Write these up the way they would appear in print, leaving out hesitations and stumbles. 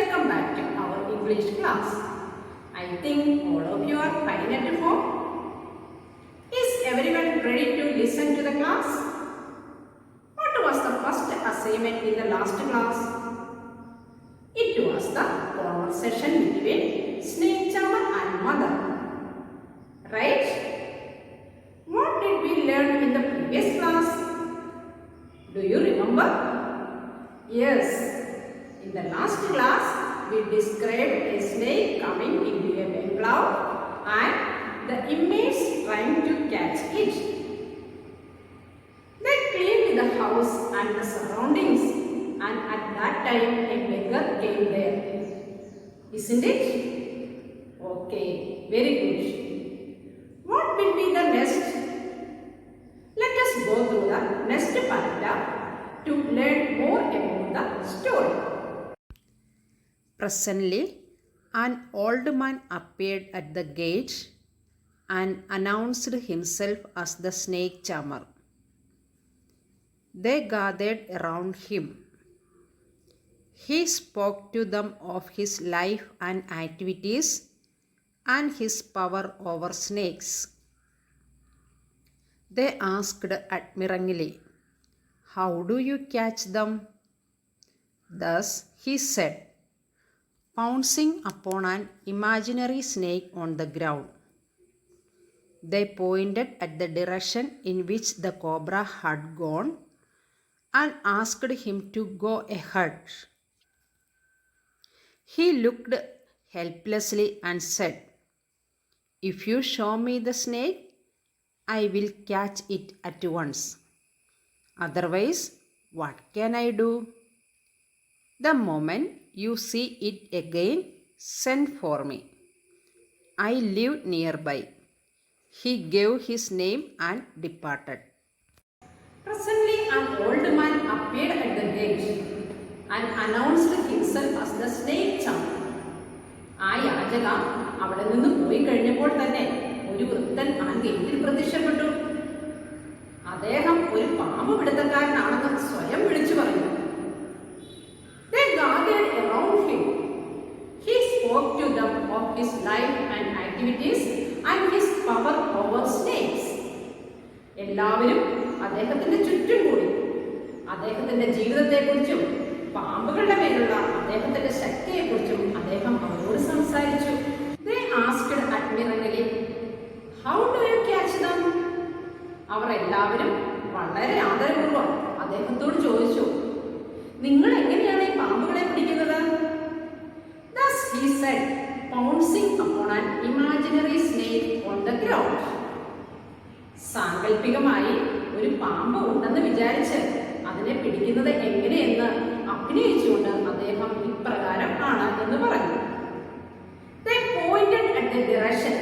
Welcome back to our English class. I think all of you are fine at home. Is everyone ready to listen to the class? What was the first assignment in the last class? It was the conversation between snake charmer and mother. Right? What did we learn in the previous class? Do you remember? Yes. In the last class, we described a snake coming into a wet cloud and the inmates trying to catch it. They cleaned the house and the surroundings, and at that time a beggar came there. Isn't it? Okay, very good. What will be the next? Let us go through the next paragraph to learn more about the story. Presently, an old man appeared at the gate and announced himself as the snake charmer. They gathered around him. He spoke to them of his life and activities and his power over snakes. They asked admiringly, "How do you catch them?" Thus he said, pouncing upon an imaginary snake on the ground. They pointed at the direction in which the cobra had gone and asked him to go ahead. He looked helplessly and said, "If you show me the snake, I will catch it at once. Otherwise, what can I do? The moment you see it again, send for me. I live nearby." He gave his name and departed. Presently, an old man appeared at the gate and announced himself as the snake charmer. ആ യാചക അവിടെ നിന്ന് പോയി കഴിഞ്ഞപ്പോൾ തന്നെ ഒരു വൃദ്ധൻ ആ ഗേറ്റിൽ പ്രത്യക്ഷപ്പെട്ടു. അദ്ദേഹം ഒരു പാമ്പ് പിടുത്തക്കാരനാണെന്ന് സ്വയം വിളിച്ചു പറഞ്ഞു. They gathered around him. He spoke to them of his life and activities and his power over snakes. എല്ലാവരും അദ്ദേഹത്തിന്റെ ചുറ്റും കൂടി അദ്ദേഹത്തിന്റെ ജീവിതത്തെക്കുറിച്ചും പാമ്പുകളുടെ മേലുള്ള അദ്ദേഹത്തിന്റെ ശക്തിയെക്കുറിച്ചും അദ്ദേഹം അവരോട് സംസാരിച്ചു. They asked admiringly, "How do you catch them?" അവർ എല്ലാവരും വളരെ ആദരപൂർവ്വം അദ്ദേഹത്തോട് ചോദിച്ചു, "നിങ്ങൾ എങ്ങനെയാണ് ഈ പാമ്പുകളെ പിടിക്കുന്നത്?" Thus he said, pouncing upon an imaginary snake on the ground. സാങ്കല്പികമായി ഒരു പാമ്പ് ഉണ്ടെന്ന് വിചാരിച്ച് അതിനെ പിടിക്കുന്നത് എങ്ങനെയെന്ന് അഭിനയിച്ചുകൊണ്ട് അദ്ദേഹം ഇപ്രകാരം ആണ് എന്ന് പറഞ്ഞു. They pointed at the direction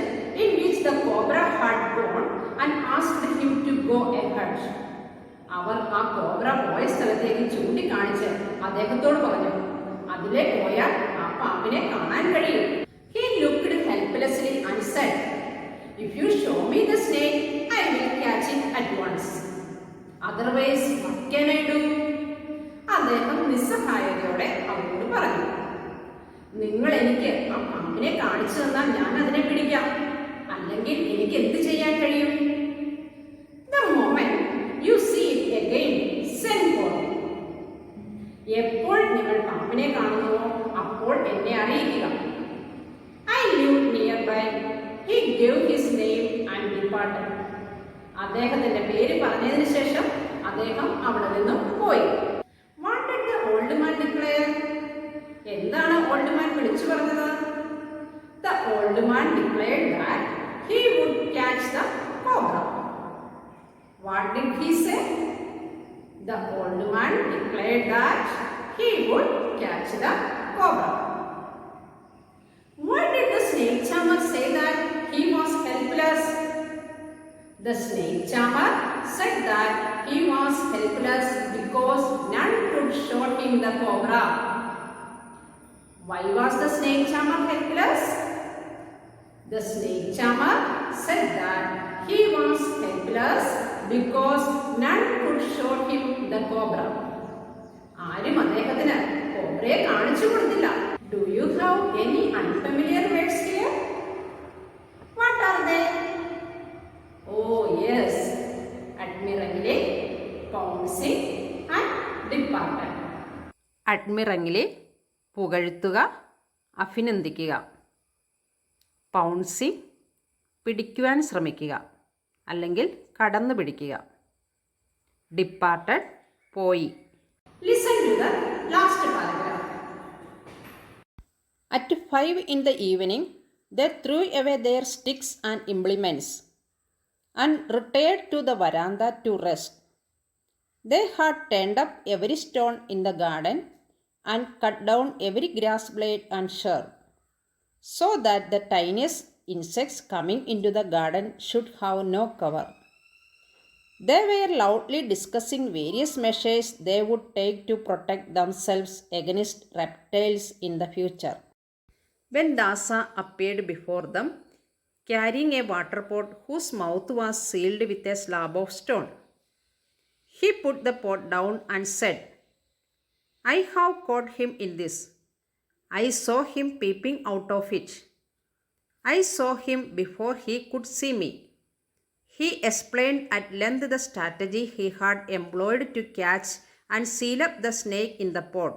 in which the cobra had gone and asked him to go ahead. അവർ ആ കോബ്ര പോയ സ്ഥലത്തേക്ക് ചൂണ്ടിക്കാണിച്ച് അദ്ദേഹത്തോട് പറഞ്ഞു, "അതിലെ പോയാൽ ആ പാമ്പിനെ കാണാൻ കഴിയും." He looked helplessly and said, "If you show me the snake, I will catch it at once. Otherwise, what can I do?" അദ്ദേഹം നിസ്സഹായതയോടെ അവരോട് പറഞ്ഞു, "നിങ്ങൾ എനിക്ക് ആ പാമ്പിനെ കാണിച്ചു തന്നാൽ ഞാൻ അതിനെ പിടിക്കാം. അല്ലെങ്കിൽ എനിക്ക് എന്ത് ചെയ്യാൻ കഴിയും? The moment you see it again, send for me. എപ്പോൾ നിങ്ങൾ പാമ്പിനെ കാണുന്നുവോ അപ്പോൾ എന്നെ അറിയിക്കുക. I live nearby. He gave his name and departed. അദ്ദേഹത്തിന്റെ പേര് പറഞ്ഞതിന് ശേഷം അദ്ദേഹം അവിടെ നിന്നും പോയി. What did the old man declare? എന്താണ് ഓൾഡ് മാൻ വിളിച്ചു പറഞ്ഞത്? The old man declared that he would catch the cobra. What did he say? The old man declared that he would catch the cobra. Why did the snake charmer say that he was helpless? The snake charmer said that he was helpless because none could show him the cobra. Why was the snake charmer helpless? The snake charmer said that he was helpless because none could show him the cobra. ആരും അദ്ദേഹത്തിന് കോബ്രയെ കാണിച്ചു കൊടുത്തില്ല. Do you have any unfamiliar words here? What are they? Oh yes, admirably, pouncing and departed. അഡ്മിറങ്ങിലെ പുകഴ്ത്തുക, അഭിനന്ദിക്കുക. Pouncing പിടിക്കുവാൻ ശ്രമിക്കുക അല്ലെങ്കിൽ കടന്നു പിടിക്കുക. Departed പോയി. Listen to the last paragraph. At 5 in the evening, they threw away their sticks and implements and retired to the veranda to rest. They had turned up every stone in the garden and cut down every grass blade and shrub, so that the tiniest insects coming into the garden should have no cover. They were loudly discussing various measures they would take to protect themselves against reptiles in the future. When Dasa appeared before them, carrying a water pot whose mouth was sealed with a slab of stone, he put the pot down and said, "I have caught him in this. I saw him peeping out of it. I saw him before he could see me." He explained at length the strategy he had employed to catch and seal up the snake in the pot.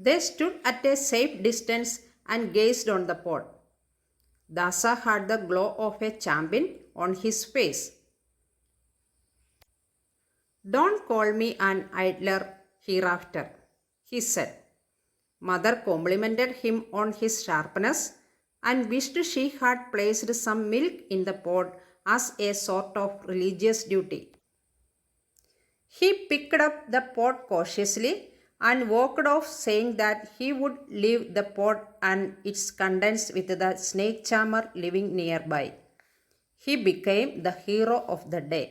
They stood at a safe distance and gazed on the pot. Dasa had the glow of a champion on his face. "Don't call me an idler hereafter," he said. Mother complimented him on his sharpness and wished she had placed some milk in the pot as a sort of religious duty. He picked up the pot cautiously and walked off, saying that he would leave the pot and its contents with the snake charmer living nearby. He became the hero of the day.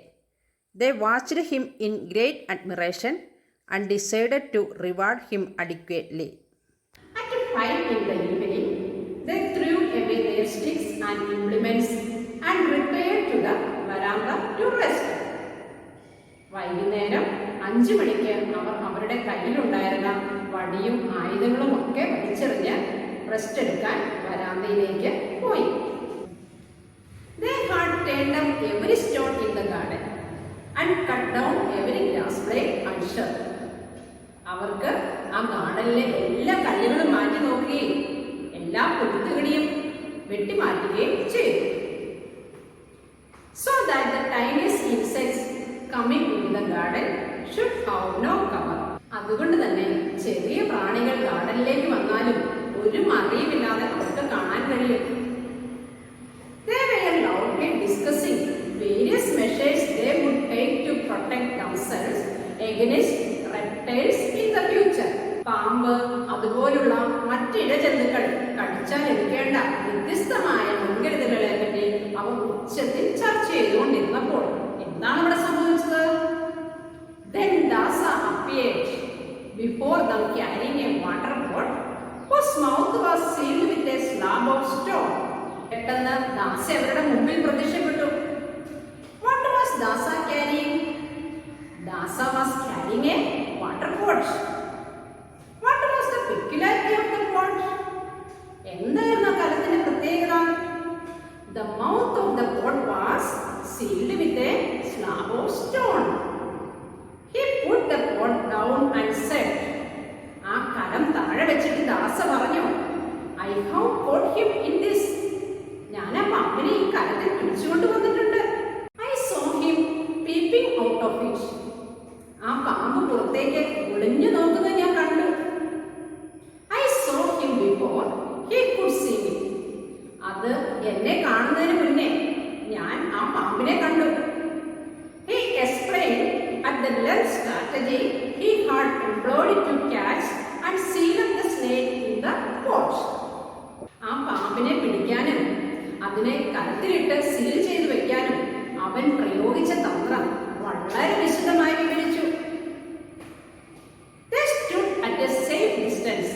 They watched him in great admiration and decided to reward him adequately. At 5 in the evening, they threw away their sticks and implements and retired to the veranda to rest. വൈകുന്നേരം 5 മണിക്ക് അവർ അവരുടെ കയ്യിലുണ്ടായിരുന്ന വടിയും ആയുധങ്ങളും ഒക്കെ വലിച്ചെറിഞ്ഞ് rest എടുക്കാൻ വരാന്തയിലേക്ക് പോയി. They had turned up every stone in the garden and cut down every grass blade and shrub. അവർക്ക് ആ ഗാർഡനിലെ എല്ലാ കല്ലുകളും മാറ്റി നോക്കുകയും എല്ലാ പുൽത്തുകടിയും വെട്ടിമാറ്റുകയും ചെയ്തു. So that the tiniest insects coming into the garden should have no cover. അതുകൊണ്ട് തന്നെ ചെറിയ പ്രാണികൾ ഗാർഡനിലേക്ക് വന്നാലും ഒരു മറിയുമില്ലാതെ അവർക്ക് കാണാൻ കഴിയും. They were loudly discussing various measures they would take to protect themselves against reptiles in the future. പാമ്പ് അതുപോലുള്ള മറ്റിഴജന്തുക്കൾ കടിച്ചാൽ എടുക്കേണ്ട വ്യത്യസ്തമായ മുൻകരുതലുകളെ പറ്റി അവർ ഉച്ചത്തിൽ ചർച്ച ചെയ്തുകൊണ്ടിരുന്നപ്പോൾ എന്താണ് ഇവിടെ സംഭവിച്ചത്? Then Dasa appeared before them carrying a water pot whose mouth was sealed with a slab of stone. പെട്ടെന്ന് ദാസ അവരുടെ മുമ്പിൽ പ്രത്യക്ഷപ്പെട്ടു. What was Dasa carrying? Dasa was carrying a water pot. What was the peculiarity of the pot? എന്തായിരുന്നു കലത്തിന്റെ പ്രത്യേകത? The mouth of the pot was sealed with a slab of stone. He put the pot down and said, ആ കലം താഴെ വെച്ചിട്ട് ദാസ പറഞ്ഞു, I have caught him in this. ഞാൻ ആ പാമ്പിനെ ഈ കലത്തിൽ പിടിച്ചുകൊണ്ട് വന്നിട്ടുണ്ട്. I saw him peeping out of it. ആ പാമ്പ് പുറത്തേക്ക് ഒളിഞ്ഞു നോക്കുന്നത് ഞാൻ കണ്ടു. I saw him before he could see me. അത് എന്നെ കാണുന്നതിന് മുന്നേ ഞാൻ ആ പാമ്പിനെ കണ്ടു. He explained at the length strategy he had employed to catch and seal up the snake in the pot. ആ പാമ്പിനെ പിടിക്കാനും അതിനെ കലത്തിലിട്ട് സീൽ ചെയ്ത് വെക്കാനും അവൻ പ്രയോഗിച്ച തന്ത്രം വളരെ വിശദമായി വിവരിച്ചു. They stood at a safe distance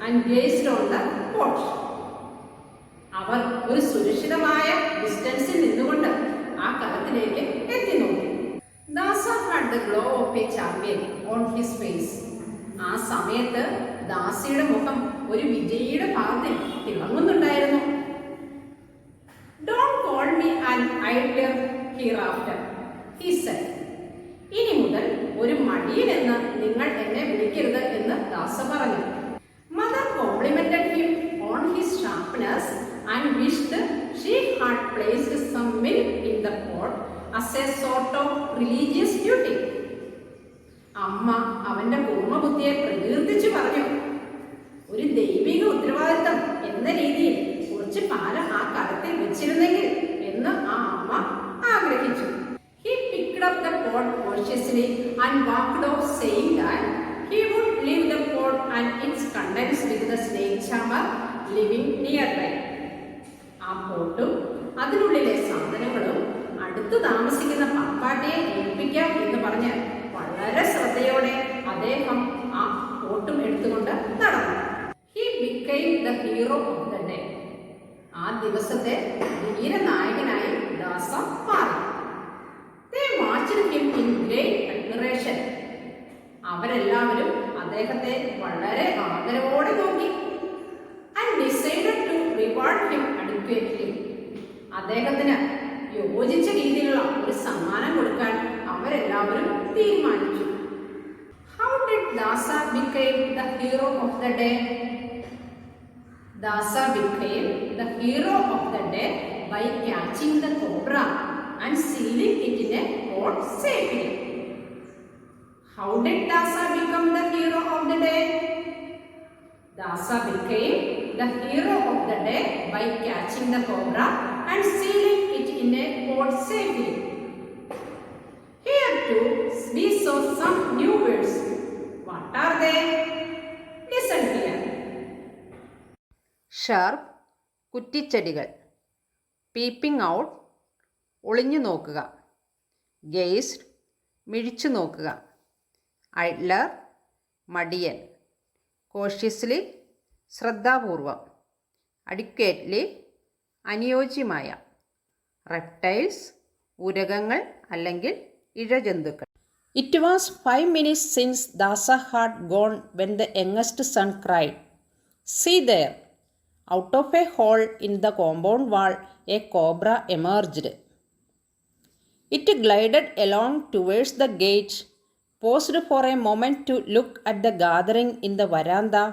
and gazed on the pot. അവർ ഒരു സുരക്ഷിതമായ ഡിസ്റ്റൻസിൽ നിന്നുകൊണ്ട് ആ കലത്തിലേക്ക് എത്തി നോക്കി. Dasa had the glow of a champion on his face. ആ സമയത്ത് ദാസിയുടെ മുഖം ഒരു വിജയിയുടെ ഭാഗത്തിൽ തിളങ്ങുന്നുണ്ടായിരുന്നു. Don't call me an idler hereafter, he said. ഇനി മുതൽ ഒരു മടിയൻ എന്ന് നിങ്ങൾ എന്നെ വിളിക്കരുത് എന്ന് ദാസ പറഞ്ഞു. Mother complimented him on his sharpness and wished she had placed some milk in the pot as a sort of religious duty. അമ്മ അവന്റെ പൂർണ്ണബുദ്ധിയെ പ്രകീർത്തിച്ചു പറഞ്ഞു. ഒരു ദൈവിക ഉത്തരവാദിത്തം എന്ന രീതിയിൽ കുറച്ച് പാല് ആ കലത്തിൽ വെച്ചിരുന്നെങ്കിൽ എന്ന് ആ അമ്മ ആഗ്രഹിച്ചു. He picked up the pot cautiously and walked off, saying that he would leave the pot and its contents with the snake charmer living nearby. ആ പോട്ടും അതിനുള്ളിലെ സാധനങ്ങളും അടുത്ത് താമസിക്കുന്ന പാമ്പാട്ടിയെ ഏൽപ്പിക്കാം എന്ന് പറഞ്ഞ് വളരെ ശ്രദ്ധയോടെ അദ്ദേഹം ആ പോട്ടും എടുത്തുകൊണ്ട് നടന്നു. He became the hero of the day. ആ ദിവസത്തെ ധീരനായകനായി ദാസ മാറി. They watched him in great admiration. അവരെല്ലാവരും അദ്ദേഹത്തെ വളരെ ആദരവോടെ നോക്കി. And decided to reward him adequately. അദ്ദേഹത്തിന് യോജിച്ച രീതിയിലുള്ള ഒരു സമ്മാനം കൊടുക്കാൻ അവരെല്ലാവരും തീരുമാനിച്ചു. How did Dasa become the hero of the day? Dasa became the hero of the day by catching the cobra and sealing it in a pot safely. How did Dasa become the hero of the day? Dasa became the hero of the day by catching the cobra and sealing it in a pot safely. Here too we saw some new words. What are they? Listen here. Sharp, കുറ്റിച്ചെടികൾ. Peeping out, ഒളിഞ്ഞു നോക്കുക. Gazed, മിഴിച്ചു നോക്കുക. Idler, മടിയൻ. Cautiously, ശ്രദ്ധാപൂർവം. Adequately, അനുയോജ്യമായ. Reptiles, ഉരകങ്ങൾ അല്ലെങ്കിൽ ഇഴജന്തുക്കൾ. It was 5 minutes since Dasa had gone when the youngest son cried, "See there!" Out of a hole in the compound wall, a cobra emerged. It glided along towards the gate, paused for a moment to look at the gathering in the veranda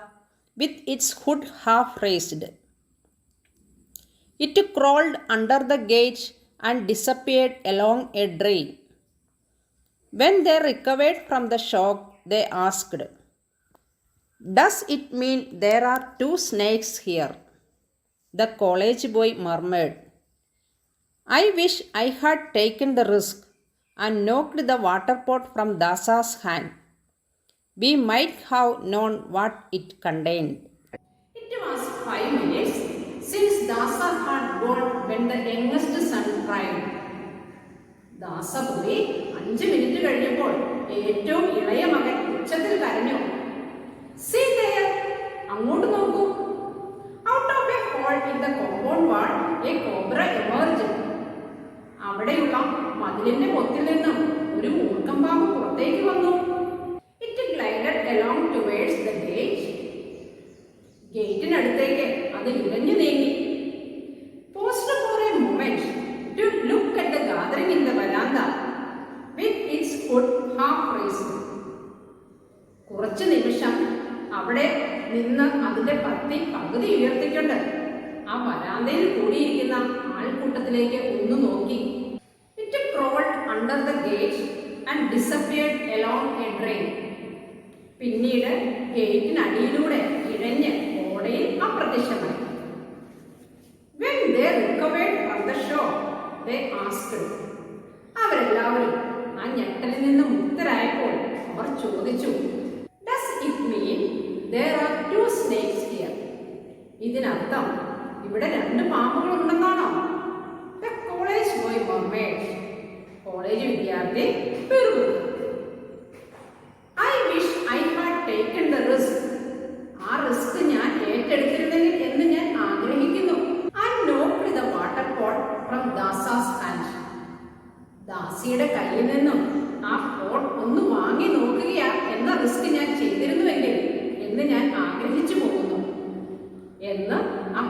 with its hood half raised. It crawled under the gate and disappeared along a drain. When they recovered from the shock, they asked, "Does it mean there are 2 snakes here?" The college boy murmured, "I wish I had taken the risk and knocked the water pot from Dasa's hand. We might have known what it contained." It was 5 minutes since Dasa had gone when the youngest son cried. ദാസ പോയി 5 minute കഴിഞ്ഞപ്പോൾ ഏറ്റവും ഇളയ മകൻ ഉച്ചത്തിൽ കരഞ്ഞു. See there, അങ്ങോട്ട് നോക്കൂ. Out of a hole in the compound wall, a cobra emerged. അവിടെയുള്ള മതിലിന്റെ പൊത്തിൽ നിന്നും ഒരു മൂർഖമ്പാമ്പ് പുറത്തേക്ക് വന്നു. It glided along towards the gate. ഗേറ്റിനടുത്തേക്ക് അത് ഇഴഞ്ഞു നീങ്ങി. Paused for a moment to look at the gathering in the veranda with its hood half raised. കുറച്ചു നിമിഷം അവിടെ നിന്ന് അതിന്റെ പത്തി പകുതി ഉയർത്തിക്കൊണ്ട് ആ വരാന്തയിൽ കൂടിയിരിക്കുന്ന ആൾക്കൂട്ടത്തിലേക്ക് ഒന്ന് നോക്കി. It crawled under the gate and disappeared along a drain. പിന്നീട് ഗേറ്റിനടിയിലൂടെ ഇഴഞ്ഞ് ഓടയിൽ അപ്രത്യക്ഷമായി. When they recovered from the shock, they asked. അവരെല്ലാവരും ആ ഞെട്ടലിൽ നിന്ന് മുക്തരായപ്പോൾ അവർ ചോദിച്ചു, "Does it mean there are 2 snakes here?" ഇതിനർത്ഥം ഇവിടെ 2 പാമ്പുകൾ ഉണ്ടെന്നാണോ? The college boy murmured. College വിദ്യാർത്ഥി പിറുപിറുത്തു. I wish I had taken the risk. ആ റിസ്ക് ഞാൻ ഏറ്റെടുത്തിരുന്നെങ്കിൽ എന്ന് ഞാൻ ആഗ്രഹിക്കുന്നു. And knocked the water pot from Dasa's hand. ദാസിയുടെ കയ്യിൽ നിന്നും ആ പോട്ട് ഒന്ന് വാങ്ങി നോക്കുകയാ എന്ന റിസ്ക് ഞാൻ ചെയ്തിരുന്നുവെങ്കിൽ എന്ന് ഞാൻ ആഗ്രഹിച്ചു പോകുന്നു.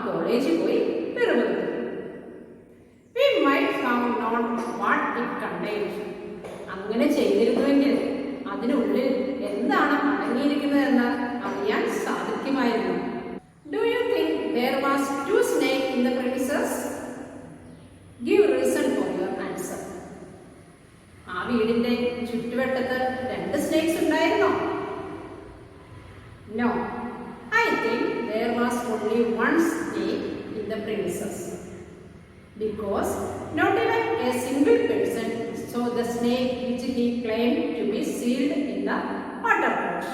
കോളേജിൽ പോയി പിറുപിറുത്തു. We might have known what it contained. അങ്ങനെ ചെയ്തിരുന്നുവെങ്കിൽ അതിനുള്ളിൽ എന്താണ് അടങ്ങിയിരിക്കുന്നതെന്ന് അറിയാൻ സാധിക്കുമായിരുന്നു. Do you think there was two snakes in the premises? Give reason for your answer. ആ വീടിന്റെ ചുറ്റുവട്ടത്ത് 2 snakes ഉണ്ടായിരുന്നോ? No. I think there was only one snake in the premises. Because not even a single person saw the snake which he claimed to be sealed in the water pot.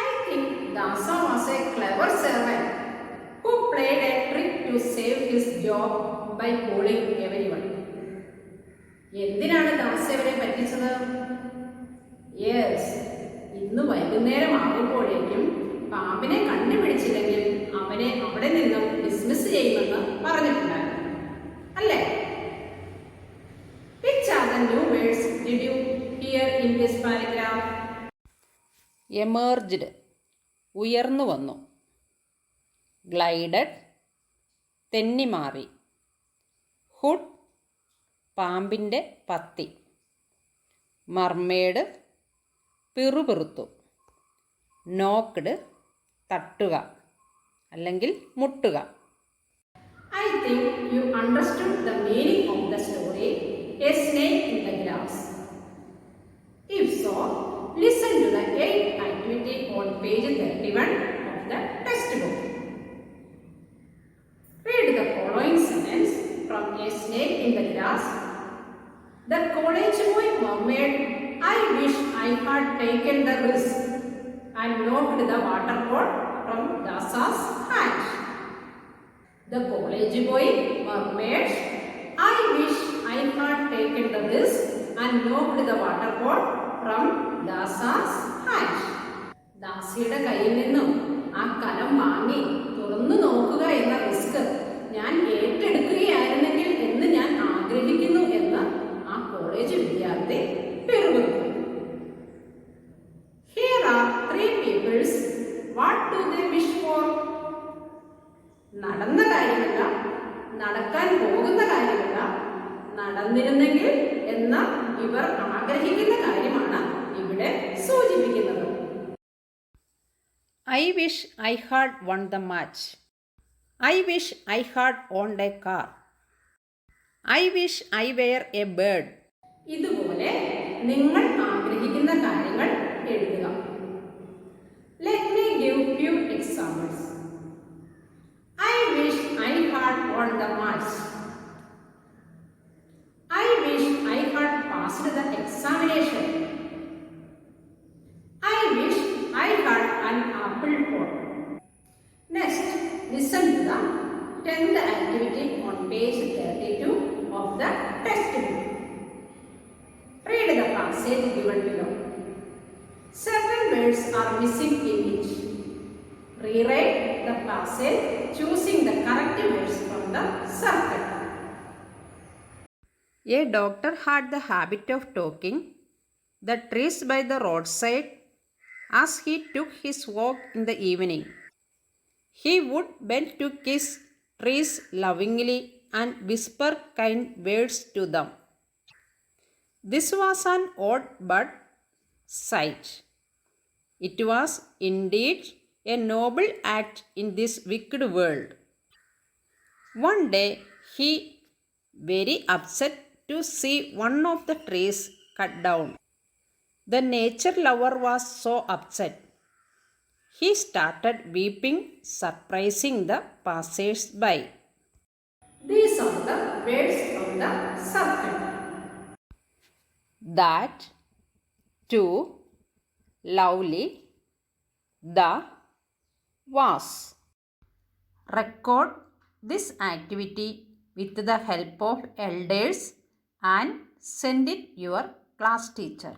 I think Dasa was a clever servant who played a trick to save his job by fooling everyone. എന്തിനാണ് ദാസവരെ പറ്റിച്ചത്? Yes, ഇന്ന് വൈകുന്നേരം ആകുമ്പോഴേക്കും പാമ്പിനെ കണ്ടുപിടിച്ചില്ലെങ്കിൽ അവനെ അവിടെ നിന്നും dismiss ചെയ്യുമെന്ന് പറഞ്ഞിട്ടുണ്ടായിരുന്നു, അല്ലേ? Which are the new words did you hear in this paragraph? Emerged ഉയർന്നു വന്നു, ഗ്ലൈഡഡ് തെന്നിമാറി, ഹുഡ് പാമ്പിൻ്റെ പത്തി, മർമേഡ് പിറുപിറുത്തു, നോക്ക്ഡ് തട്ടുക അല്ലെങ്കിൽ മുട്ടുക. I think you understood the meaning of the story, A Snake in the Grass. If so, listen to the 8th activity on page 31 of the textbook. Read the following sentence from A Snake in the Grass. The college boy murmured, I wish I had taken the risk, and knocked the water pot from Dasa's hand. The college boy murmured, I wish I had taken the risk and knocked the water pot from Dasa's hand. ദാസിയുടെ കയ്യിൽ നിന്നും ആ കലം വാങ്ങി തുറന്നു നോക്കുക എന്ന risk ഞാൻ ഏറ്റെടുക്കുകയായിരുന്നെങ്കിൽ എന്ന് ഞാൻ ആഗ്രഹിക്കുന്നു എന്ന് ആ കോളേജ് വിദ്യാർത്ഥി പിറുപിറുത്തു. Here are 3 peoples. What do they wish for? നടന്ന കാര്യമല്ല, നടക്കാൻ പോകുന്ന കാര്യമല്ല, നടന്നിരുന്നെങ്കിൽ എന്ന ഇവർ ആഗ്രഹിക്കുന്ന കാര്യമാണ് ഇവിടെ സൂചിപ്പിക്കുന്നത്. I wish I had won the match. I wish I had owned a car. I wish I were a bird. ഇതുപോലെ നിങ്ങൾ ആഗ്രഹിക്കുന്ന കാര്യങ്ങൾ എഴുതുക. Let me give few examples. I wish I had won the match. I wish I had passed the examination. I wish I had an apple pot. Next, listen to the 10th activity on page 32 of the textbook. Read the passage given below. Certain words are missing in it. Rewrite the passage choosing the correct words from the circle. A doctor had the habit of talking the trees by the roadside as he took his walk in the evening. He would bend to kiss trees lovingly and whisper kind words to them. This was an odd but sight. It was indeed a noble act in this wicked world. One day he very upset to see one of the trees cut down. The nature lover was so upset. He started weeping, surprising the passers-by. These are the words from the circle. That, too, lovely, the, was. Record this activity with the help of elders and send it your class teacher.